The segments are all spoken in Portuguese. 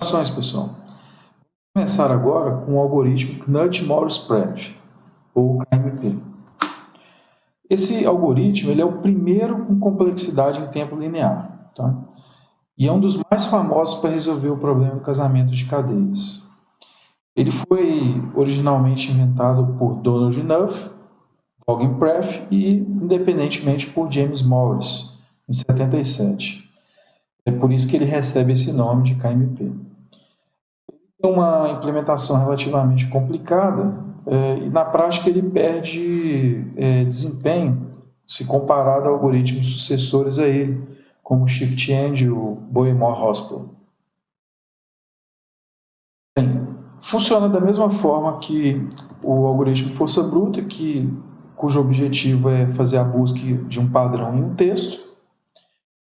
Ações, pessoal. Vamos começar agora com o algoritmo Knuth-Morris-Pref, ou KMP. Esse algoritmo ele é o primeiro com complexidade em tempo linear, tá? E é um dos mais famosos para resolver o problema do casamento de cadeias. Ele foi originalmente inventado por Donald Knuth, Vaughan Pref e, independentemente, por James Morris, em 77. É por isso que ele recebe esse nome de KMP. É uma implementação relativamente complicada e, na prática, ele perde desempenho se comparado a algoritmos sucessores a ele, como o Shift-End e o Boehmore-Hospital. Funciona da mesma forma que o algoritmo força bruta, cujo objetivo é fazer a busca de um padrão em um texto.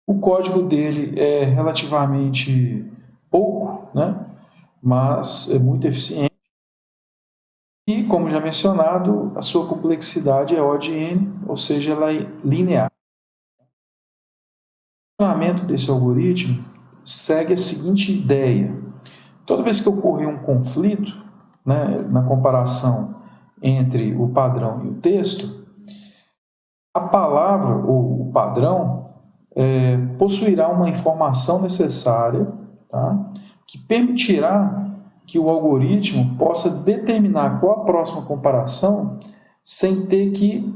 O código dele é relativamente pouco, né? Mas é muito eficiente. E, como já mencionado, a sua complexidade é O de n, ou seja, ela é linear. O funcionamento desse algoritmo segue a seguinte ideia. Toda vez que ocorrer um conflito, né, na comparação entre o padrão e o texto, a palavra ou o padrão possuirá uma informação necessária, tá, que permitirá que o algoritmo possa determinar qual a próxima comparação sem ter que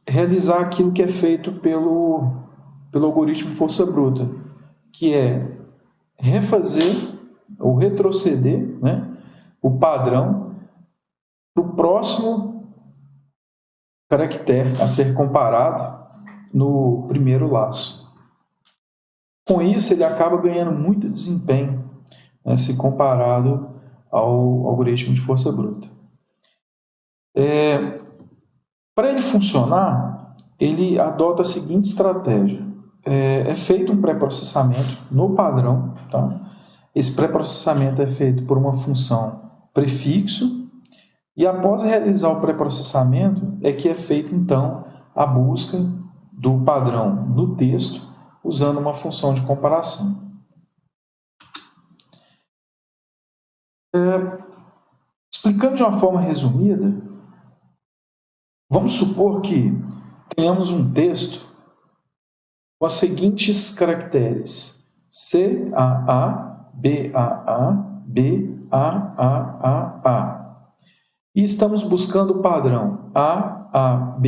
realizar aquilo que é feito pelo algoritmo força bruta, que é refazer ou retroceder, né, o padrão para o próximo caractere a ser comparado no primeiro laço. Com isso, ele acaba ganhando muito desempenho, né, se comparado ao algoritmo de força bruta. Para ele funcionar, ele adota a seguinte estratégia. É feito um pré-processamento no padrão, tá? Esse pré-processamento é feito por uma função prefixo, e após realizar o pré-processamento é que é feita então a busca do padrão no texto usando uma função de comparação. Explicando de uma forma resumida, vamos supor que tenhamos um texto com os seguintes caracteres: CAA, BAA, BAAAA. E estamos buscando o padrão AABAA.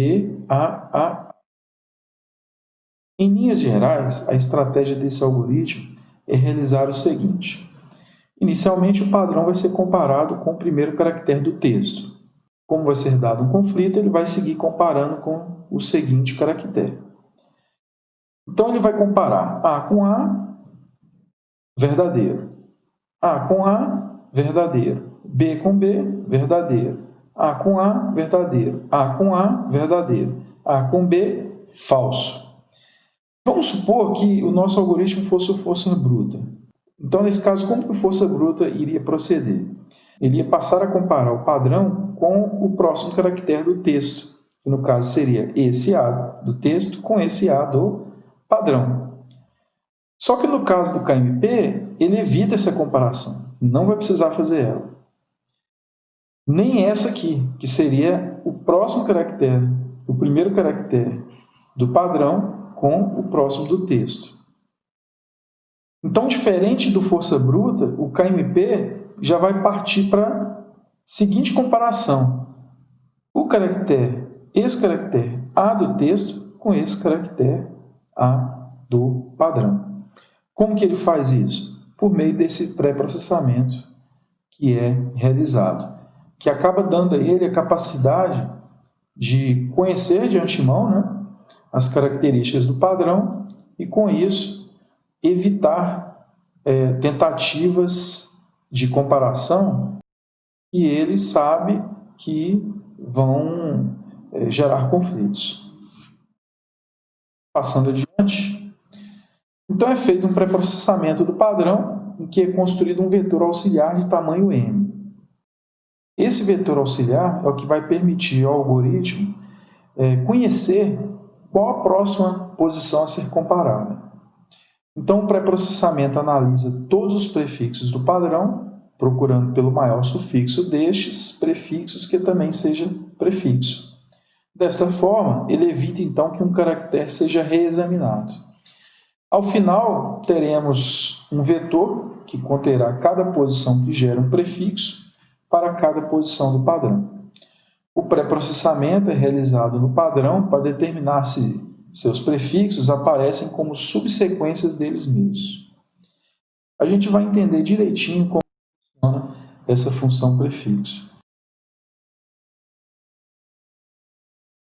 Em linhas gerais, a estratégia desse algoritmo é realizar o seguinte. Inicialmente, o padrão vai ser comparado com o primeiro caractere do texto. Como vai ser dado um conflito, ele vai seguir comparando com o seguinte caractere. Então, ele vai comparar A com A, verdadeiro. A com A, verdadeiro. B com B, verdadeiro. A com A, verdadeiro. A com A, verdadeiro. A com B, falso. Vamos supor que o nosso algoritmo fosse força bruta. Então, nesse caso, como que força bruta iria proceder? Ele ia passar a comparar o padrão com o próximo caractere do texto, que no caso seria esse A do texto com esse A do padrão. Só que no caso do KMP, ele evita essa comparação, não vai precisar fazer ela. Nem essa aqui, que seria o próximo caractere, o primeiro caractere do padrão com o próximo do texto. Então, diferente do força bruta, o KMP já vai partir para a seguinte comparação. Esse caractere A do texto com esse caractere A do padrão. Como que ele faz isso? Por meio desse pré-processamento que é realizado, que acaba dando a ele a capacidade de conhecer de antemão, né, as características do padrão e, com isso, evitar tentativas de comparação que ele sabe que vão gerar conflitos. Passando adiante, então é feito um pré-processamento do padrão em que é construído um vetor auxiliar de tamanho m. Esse vetor auxiliar é o que vai permitir ao algoritmo conhecer qual a próxima posição a ser comparada. Então, o pré-processamento analisa todos os prefixos do padrão, procurando pelo maior sufixo destes prefixos que também seja prefixo. Desta forma, ele evita então que um caractere seja reexaminado. Ao final, teremos um vetor que conterá cada posição que gera um prefixo para cada posição do padrão. O pré-processamento é realizado no padrão para determinar se seus prefixos aparecem como subsequências deles mesmos. A gente vai entender direitinho como funciona essa função prefixo.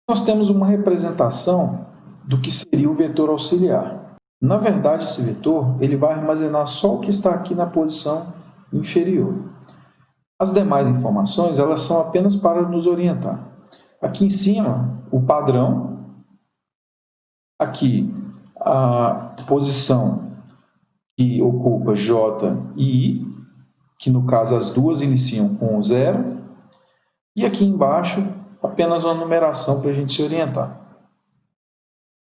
Nós temos uma representação do que seria o vetor auxiliar. Na verdade, esse vetor ele vai armazenar só o que está aqui na posição inferior. As demais informações elas são apenas para nos orientar. Aqui em cima, o padrão. Aqui, a posição que ocupa J e I, que no caso as duas iniciam com 0. E aqui embaixo, apenas uma numeração para a gente se orientar.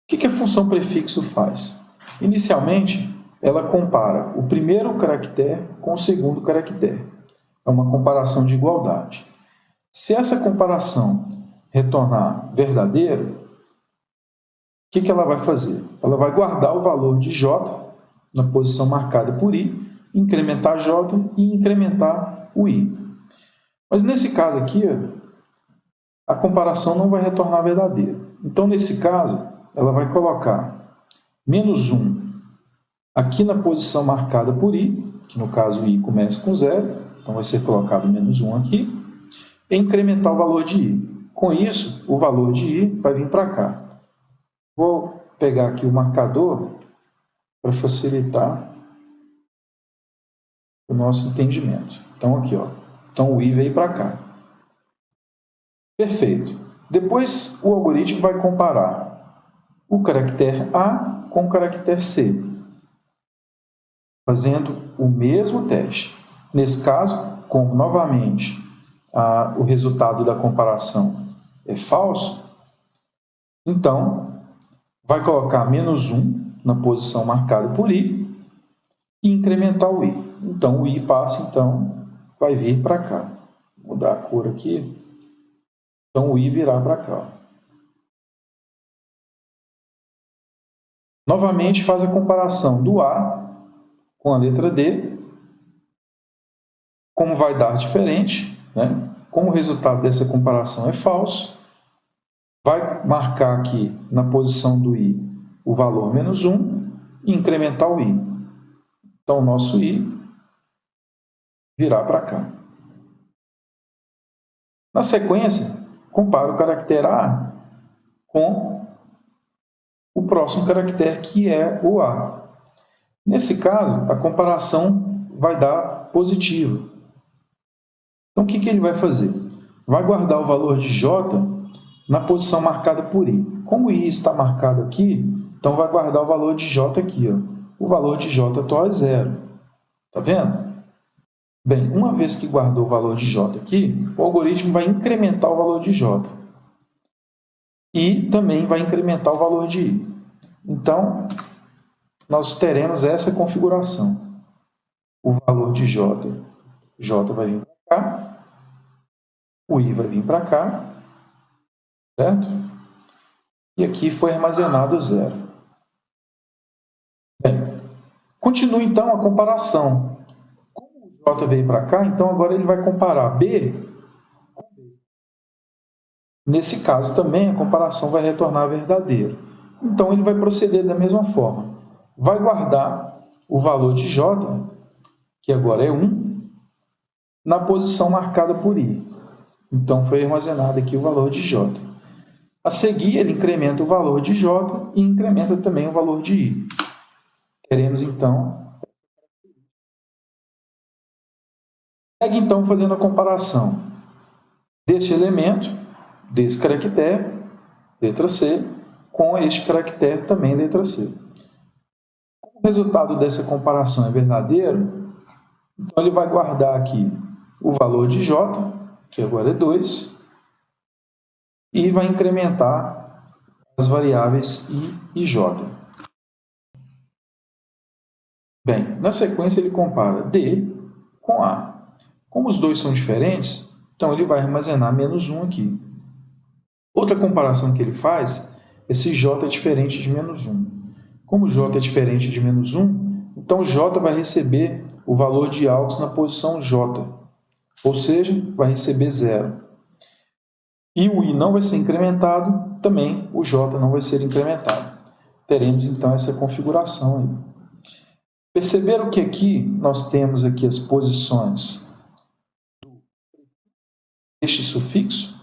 O que a função prefixo faz? Inicialmente, ela compara o primeiro caractere com o segundo caractere. É uma comparação de igualdade. Se essa comparação retornar verdadeiro, o que ela vai fazer? Ela vai guardar o valor de J na posição marcada por I, incrementar J e incrementar o I. Mas nesse caso aqui, a comparação não vai retornar verdadeira. Então, nesse caso, ela vai colocar menos 1 aqui na posição marcada por I, que no caso o I começa com 0, então vai ser colocado menos 1 aqui, e incrementar o valor de I. Com isso, o valor de I vai vir para cá. Vou pegar aqui o marcador para facilitar o nosso entendimento. Então, aqui, ó. Então, o I veio para cá. Perfeito. Depois, o algoritmo vai comparar o caractere A com o caractere C, fazendo o mesmo teste. Nesse caso, como novamente o resultado da comparação é falso, então vai colocar menos 1 na posição marcada por I e incrementar o I. Então, o I passa, vai vir para cá. Vou mudar a cor aqui. Então, o I virá para cá. Novamente, faz a comparação do A com a letra D. Como vai dar diferente, né? Como o resultado dessa comparação é falso, vai marcar aqui na posição do I o valor menos 1 e incrementar o I. Então, o nosso I virá para cá. Na sequência, compara o caractere A com o próximo caractere, que é o A. Nesse caso, a comparação vai dar positiva. Então, o que ele vai fazer? Vai guardar o valor de J na posição marcada por I. Como o I está marcado aqui, então vai guardar o valor de J aqui. Ó. O valor de J atual é 0. Está vendo? Bem, uma vez que guardou o valor de J aqui, o algoritmo vai incrementar o valor de J. E também vai incrementar o valor de I. Então, nós teremos essa configuração. O valor de J vai vir para cá, o I vai vir para cá, certo? E aqui foi armazenado 0. Bem, continua então a comparação. Como o J veio para cá, então agora ele vai comparar B com B. Nesse caso também a comparação vai retornar verdadeira. Então ele vai proceder da mesma forma. Vai guardar o valor de J, que agora é 1, na posição marcada por I. Então foi armazenado aqui o valor de J. A seguir, ele incrementa o valor de J e incrementa também o valor de I. Teremos, então... Segue, então, fazendo a comparação deste elemento, desse caractere, letra C, com este caractere, também letra C. Como o resultado dessa comparação é verdadeiro, então ele vai guardar aqui o valor de J, que agora é 2, e vai incrementar as variáveis I e J. Bem, na sequência ele compara D com A. Como os dois são diferentes, então ele vai armazenar menos 1 aqui. Outra comparação que ele faz é se J é diferente de menos 1. Como J é diferente de menos 1, então J vai receber o valor de AUX na posição J, ou seja, vai receber 0. E o I não vai ser incrementado, também o J não vai ser incrementado. Teremos então essa configuração aí. Perceberam que aqui nós temos aqui as posições deste sufixo?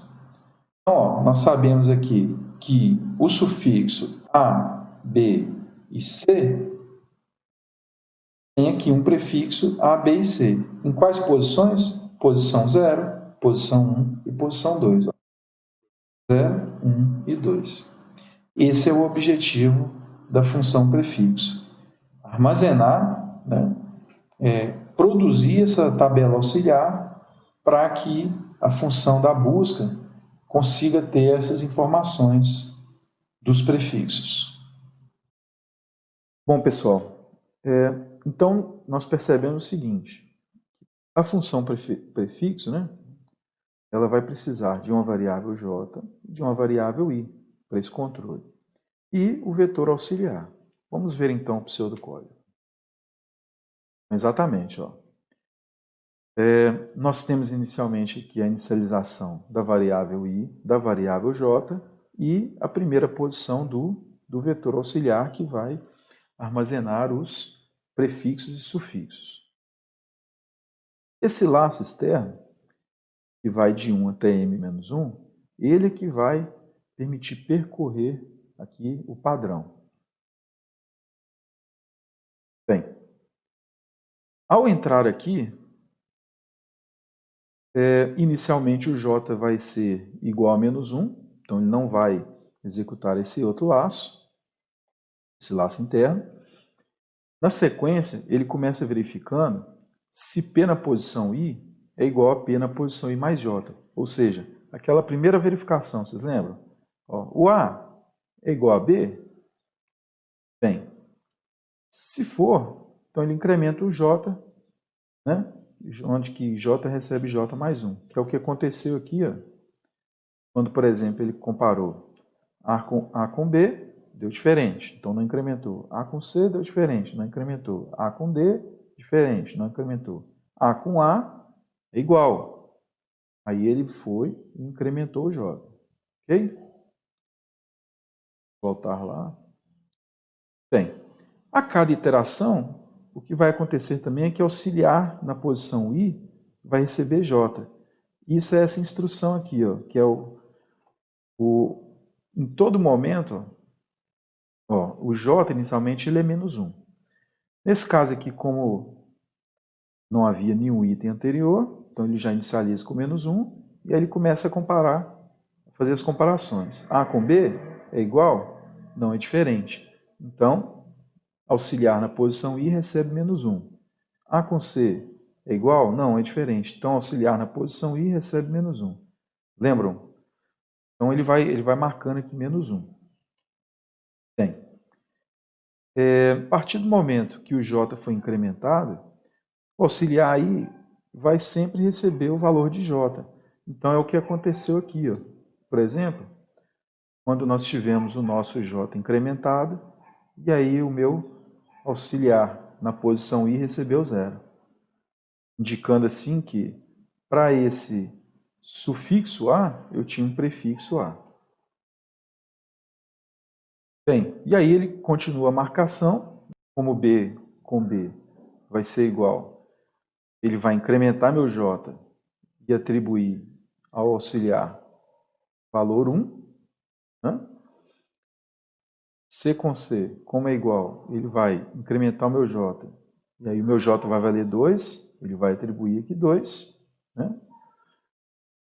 Então, ó, nós sabemos aqui que o sufixo A, B e C tem aqui um prefixo A, B e C. Em quais posições? Posição 0, posição 1 e posição 2. 0, 1 e 2. Esse é o objetivo da função prefixo. Armazenar, né, produzir essa tabela auxiliar para que a função da busca consiga ter essas informações dos prefixos. Bom, pessoal, então nós percebemos o seguinte: a função prefixo, né, ela vai precisar de uma variável j e de uma variável i para esse controle. E o vetor auxiliar. Vamos ver então o pseudocódigo. Exatamente, ó. Nós temos inicialmente aqui a inicialização da variável i, da variável j e a primeira posição do vetor auxiliar que vai armazenar os prefixos e sufixos. Esse laço externo, que vai de 1 até m-1, ele é que vai permitir percorrer aqui o padrão. Bem, ao entrar aqui, inicialmente o j vai ser igual a menos 1, então ele não vai executar esse outro laço, esse laço interno. Na sequência, ele começa verificando se P na posição I é igual a P na posição I mais J. Ou seja, aquela primeira verificação, vocês lembram? Ó, o A é igual a B? Bem, se for, então ele incrementa o J, né? Onde que J recebe J mais 1, que é o que aconteceu aqui, ó, quando, por exemplo, ele comparou A com B, deu diferente, então não incrementou. A com C deu diferente, não incrementou. A com D, diferente, não incrementou. A com A é igual. Aí ele foi e incrementou o J. Ok? Voltar lá. Bem, a cada iteração, o que vai acontecer também é que auxiliar na posição I vai receber J. Isso é essa instrução aqui, ó, que é em todo momento, ó, o J inicialmente ele é menos 1. Nesse caso aqui, como não havia nenhum item anterior, então ele já inicializa com menos 1, e aí ele começa a comparar, a fazer as comparações. A com B é igual? Não, é diferente. Então, auxiliar na posição I recebe menos 1. A com C é igual? Não, é diferente. Então, auxiliar na posição I recebe menos 1. Lembram? Então, ele vai marcando aqui menos 1. Bem, a partir do momento que o J foi incrementado, o auxiliar I vai sempre receber o valor de J. Então, é o que aconteceu aqui. Ó. Por exemplo, quando nós tivemos o nosso J incrementado, e aí o meu auxiliar na posição I recebeu 0. Indicando assim que, para esse sufixo A, eu tinha um prefixo A. Bem, e aí ele continua a marcação, como B com B vai ser igual. Ele vai incrementar meu J e atribuir ao auxiliar valor 1. Né? C com C, como é igual, ele vai incrementar o meu J. E aí o meu J vai valer 2, ele vai atribuir aqui 2. Né?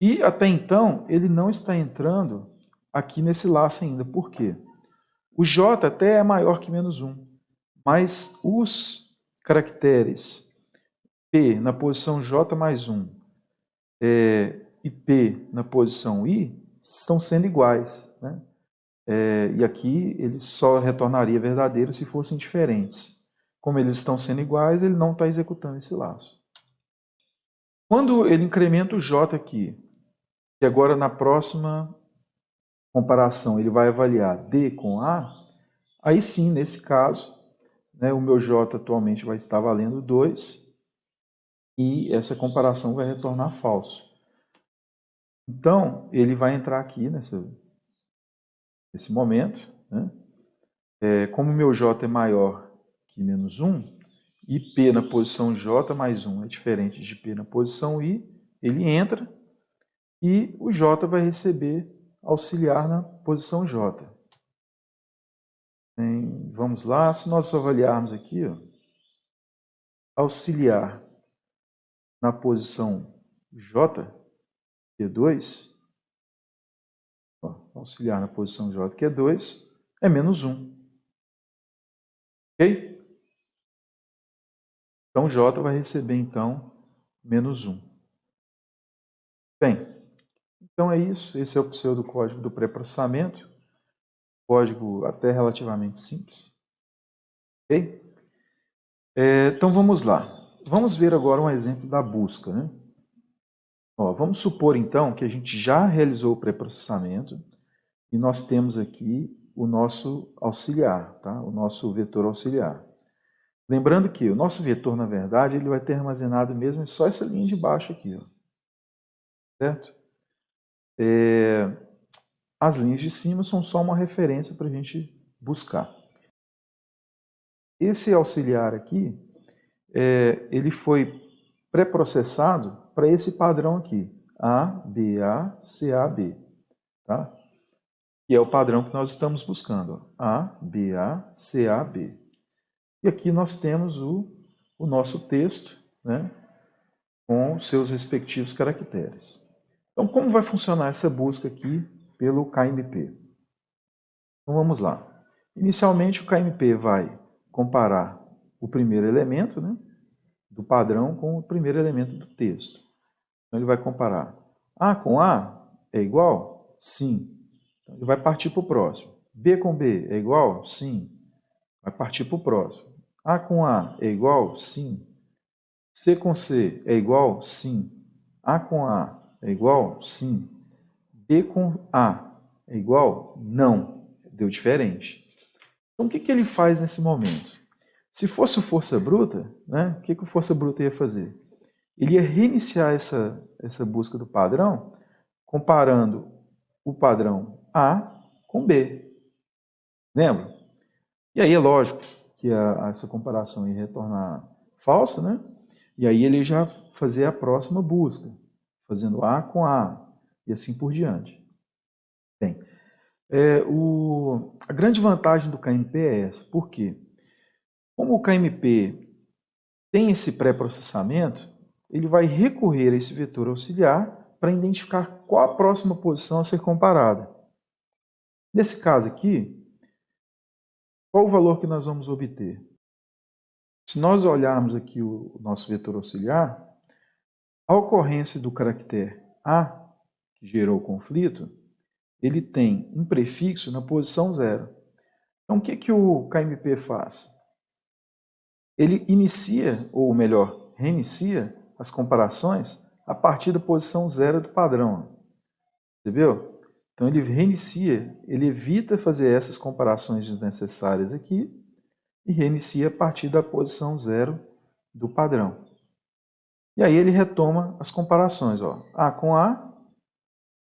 E até então, ele não está entrando aqui nesse laço ainda. Por quê? O J até é maior que menos 1, mas os caracteres P na posição J mais 1 e P na posição I estão sendo iguais. Né? E aqui ele só retornaria verdadeiro se fossem diferentes. como eles estão sendo iguais, ele não está executando esse laço. Quando ele incrementa o J aqui, e agora na próxima comparação ele vai avaliar D com A, aí sim, nesse caso, né, o meu J atualmente vai estar valendo 2 e essa comparação vai retornar falso. Então, ele vai entrar aqui nesse momento, né? Como o meu J é maior que menos 1, e P na posição J mais 1 é diferente de P na posição I, ele entra e o J vai receber auxiliar na posição J. Vamos lá, se nós avaliarmos aqui, ó, auxiliar na posição J, Q2, auxiliar na posição J, Q2, é menos 1. Ok? Então, J vai receber, então, menos 1. Bem, então é isso. Esse é o pseudocódigo do pré-processamento. Código até relativamente simples. Ok? Então, vamos lá. Vamos ver agora um exemplo da busca, né? Vamos supor, então, que a gente já realizou o pré-processamento e nós temos aqui o nosso auxiliar, tá? O nosso vetor auxiliar. Lembrando que o nosso vetor, na verdade, ele vai ter armazenado mesmo só essa linha de baixo aqui, ó. Certo? As linhas de cima são só uma referência para a gente buscar. Esse auxiliar aqui, ele foi pré-processado para esse padrão aqui, A, B, A, C, A, B. Tá? E é o padrão que nós estamos buscando, ó. A, B, A, C, A, B. E aqui nós temos o nosso texto, né, com seus respectivos caracteres. Então, como vai funcionar essa busca aqui pelo KMP? Então, vamos lá. Inicialmente, o KMP vai comparar o primeiro elemento, né, do padrão com o primeiro elemento do texto. Então, ele vai comparar A com A é igual? Sim. Então, ele vai partir para o próximo. B com B é igual? Sim. Vai partir para o próximo. A com A é igual? Sim. C com C é igual? Sim. A com A é igual? Sim. B com A é igual? Não. Deu diferente. Então, o que ele faz nesse momento? Se fosse o força bruta, né, o que o força bruta ia fazer? Ele ia reiniciar essa busca do padrão, comparando o padrão A com B. Lembra? E aí é lógico que essa comparação ia retornar falsa, né? E aí ele já fazer a próxima busca, fazendo A com A, e assim por diante. Bem, a grande vantagem do KMP é essa. Por quê? Como o KMP tem esse pré-processamento, ele vai recorrer a esse vetor auxiliar para identificar qual a próxima posição a ser comparada. Nesse caso aqui, qual o valor que nós vamos obter? Se nós olharmos aqui o nosso vetor auxiliar, a ocorrência do caractere A, que gerou o conflito, ele tem um prefixo na posição 0. Então, o que o KMP faz? Ele inicia, ou melhor, reinicia as comparações a partir da posição 0 do padrão. Percebeu? Então, ele reinicia, ele evita fazer essas comparações desnecessárias aqui e reinicia a partir da posição 0 do padrão. E aí ele retoma as comparações. Ó. A com A,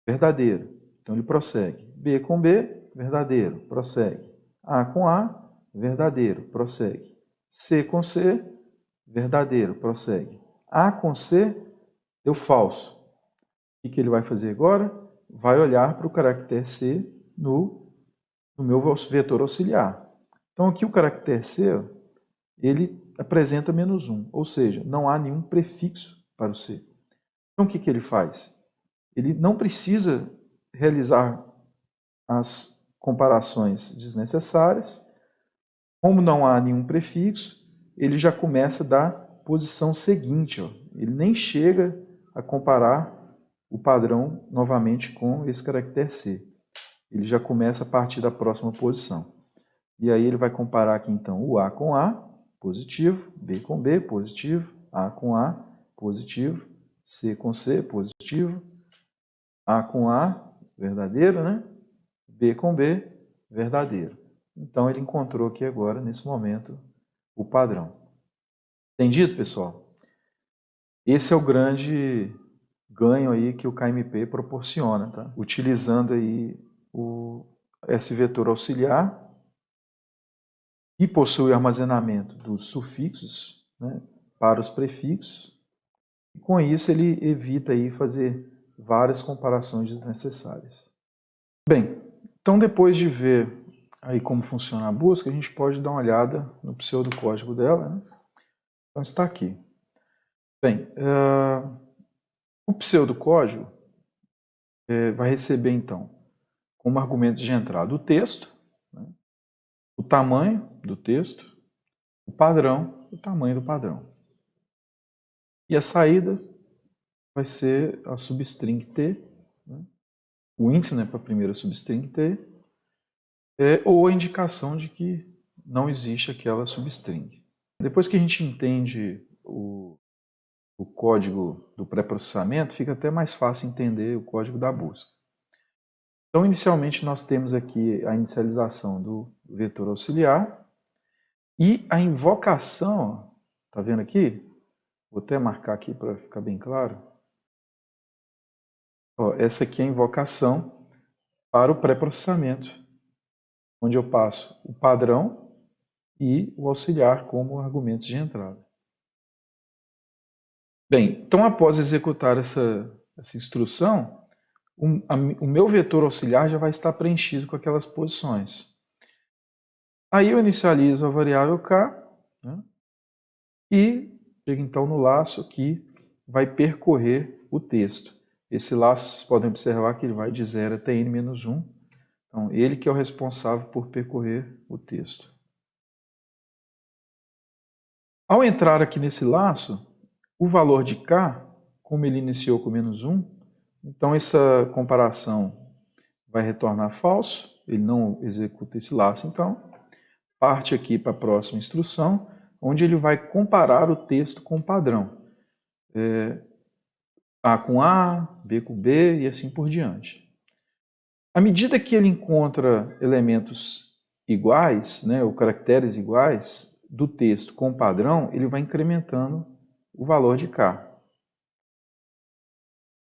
verdadeiro. Então ele prossegue. B com B, verdadeiro, prossegue. A com A, verdadeiro, prossegue. C com C, verdadeiro, prossegue. A com C, deu falso. O que ele vai fazer agora? Vai olhar para o caractere C no meu vetor auxiliar. Então aqui o caractere C, ele apresenta menos 1, ou seja, não há nenhum prefixo para o C. Então o que ele faz? Ele não precisa realizar as comparações desnecessárias. Como não há nenhum prefixo, ele já começa da posição seguinte. Ó. Ele nem chega a comparar o padrão novamente com esse caractere C. Ele já começa a partir da próxima posição. E aí ele vai comparar aqui então o A com A, positivo, B com B, positivo, A com A, positivo, C com C, positivo, A com A, verdadeiro, né? B com B, verdadeiro. Então, ele encontrou aqui agora, nesse momento, o padrão. Entendido, pessoal? Esse é o grande ganho aí que o KMP proporciona, tá? Utilizando aí esse vetor auxiliar, que possui armazenamento dos sufixos, né, para os prefixos. E com isso ele evita aí fazer várias comparações desnecessárias. Bem, então depois de ver aí como funciona a busca, a gente pode dar uma olhada no pseudocódigo dela, né? Então está aqui. Bem, o pseudocódigo vai receber então como argumentos de entrada o texto, né, o tamanho do texto, o padrão, o tamanho do padrão. E a saída vai ser a substring T, né, o índice, né, para a primeira substring T, ou a indicação de que não existe aquela substring. Depois que a gente entende o código do pré-processamento, fica até mais fácil entender o código da busca. Então, inicialmente, nós temos aqui a inicialização do vetor auxiliar e a invocação, está vendo aqui? Vou até marcar aqui para ficar bem claro. Ó, essa aqui é a invocação para o pré-processamento, onde eu passo o padrão e o auxiliar como argumentos de entrada. Bem, então após executar essa instrução, o meu vetor auxiliar já vai estar preenchido com aquelas posições. Aí eu inicializo a variável k, né, e chego então no laço que vai percorrer o texto. Esse laço, vocês podem observar que ele vai de 0 até n-1. Então, ele que é o responsável por percorrer o texto. Ao entrar aqui nesse laço, o valor de k, como ele iniciou com -1, então essa comparação vai retornar falso, ele não executa esse laço, então parte aqui para a próxima instrução, onde ele vai comparar o texto com o padrão. A com A, B com B e assim por diante. À medida que ele encontra elementos iguais, né, ou caracteres iguais do texto com o padrão, ele vai incrementando o valor de k.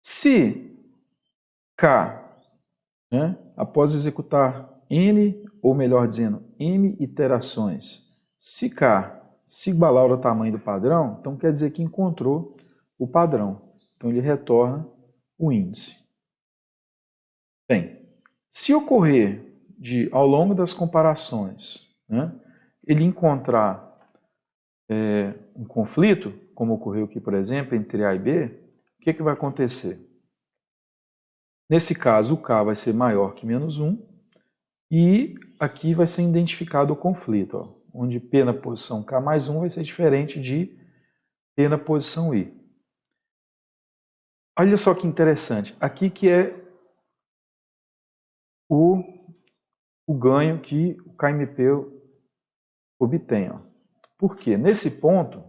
Se k, né, após executar n, ou melhor dizendo, m iterações, se k se igualar ao tamanho do padrão, então quer dizer que encontrou o padrão. Então ele retorna o índice. Bem, se ocorrer ao longo das comparações, né, ele encontrar um conflito, como ocorreu aqui, por exemplo, entre A e B, o que vai acontecer? Nesse caso, o K vai ser maior que -1 e aqui vai ser identificado o conflito, ó, onde P na posição K mais 1 vai ser diferente de P na posição I. Olha só que interessante, aqui que é o ganho que o KMP obtém. Ó. Por quê? Nesse ponto,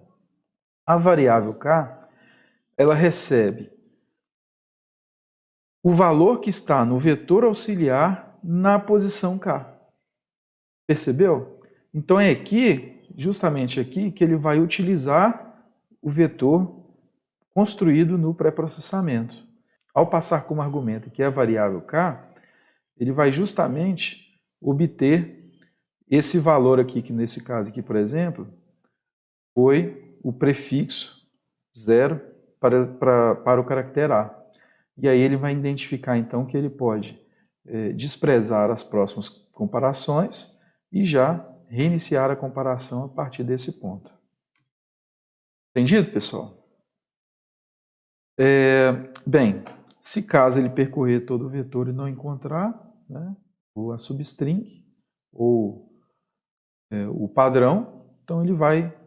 a variável k, ela recebe o valor que está no vetor auxiliar na posição k. Percebeu? Então é aqui, justamente aqui, que ele vai utilizar o vetor construído no pré-processamento. Ao passar como argumento que é a variável k, ele vai justamente obter esse valor aqui, que nesse caso aqui, por exemplo, foi o prefixo 0 para o caractere A. E aí ele vai identificar então que ele pode desprezar as próximas comparações e já reiniciar a comparação a partir desse ponto. Entendido, pessoal? Bem, se caso ele percorrer todo o vetor e não encontrar, né, ou a substring ou o padrão, então ele vai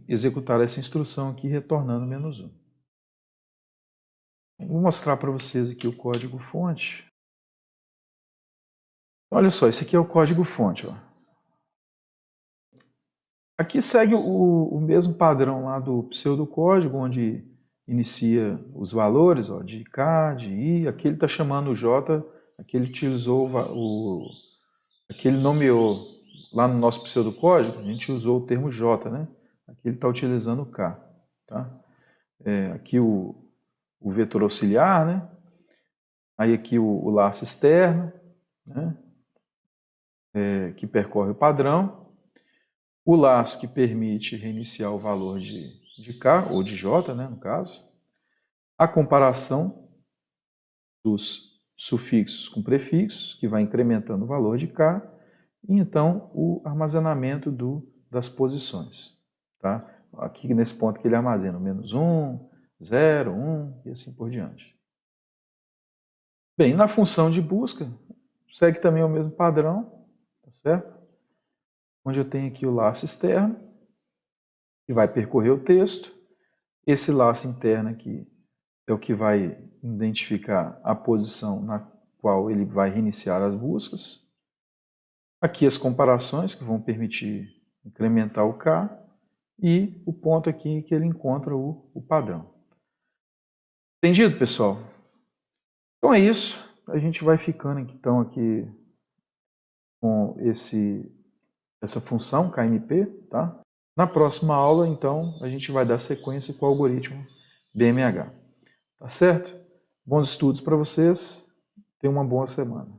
executar essa instrução aqui retornando -1. Vou mostrar para vocês aqui o código-fonte. Olha só, esse aqui é o código-fonte. Aqui segue o mesmo padrão lá do pseudocódigo, onde inicia os valores, ó, de K, de I. Aqui ele está chamando o J, aqui ele utilizou aqui ele nomeou, lá no nosso pseudocódigo, a gente usou o termo J, né? Aqui ele está utilizando o K. Tá? Aqui o vetor auxiliar, né? Aí aqui o laço externo, né? Que percorre o padrão. O laço que permite reiniciar o valor de K, ou de J, né, no caso. A comparação dos sufixos com prefixos, que vai incrementando o valor de K. E então o armazenamento das posições. Tá? Aqui nesse ponto que ele armazena -1, 0, 1 e assim por diante. Bem, na função de busca, segue também o mesmo padrão, tá certo? Onde eu tenho aqui o laço externo, que vai percorrer o texto. Esse laço interno aqui é o que vai identificar a posição na qual ele vai reiniciar as buscas. Aqui as comparações, que vão permitir incrementar o K. E o ponto aqui que ele encontra o padrão. Entendido, pessoal? Então é isso. A gente vai ficando então aqui com essa função KMP, tá? Na próxima aula, então, a gente vai dar sequência com o algoritmo BMH. Tá certo? Bons estudos para vocês. Tenham uma boa semana.